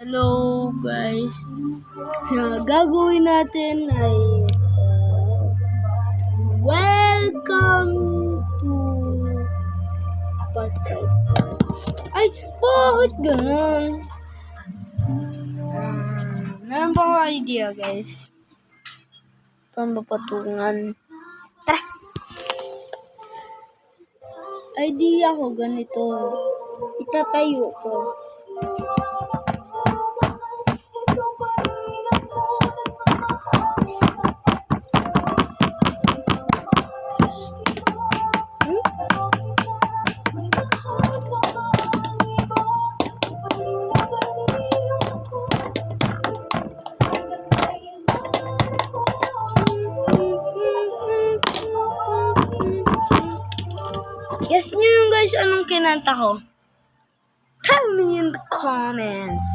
Hello guys. So, gagawin natin ay welcome to part 5. Ay, bakit ganun? Meron ba akong idea guys? Paano ba patungan? Tara! Idea ko ganito. Itatayo ko. Guess nyo yung guys anong kinanta ko? Tell me in the comments.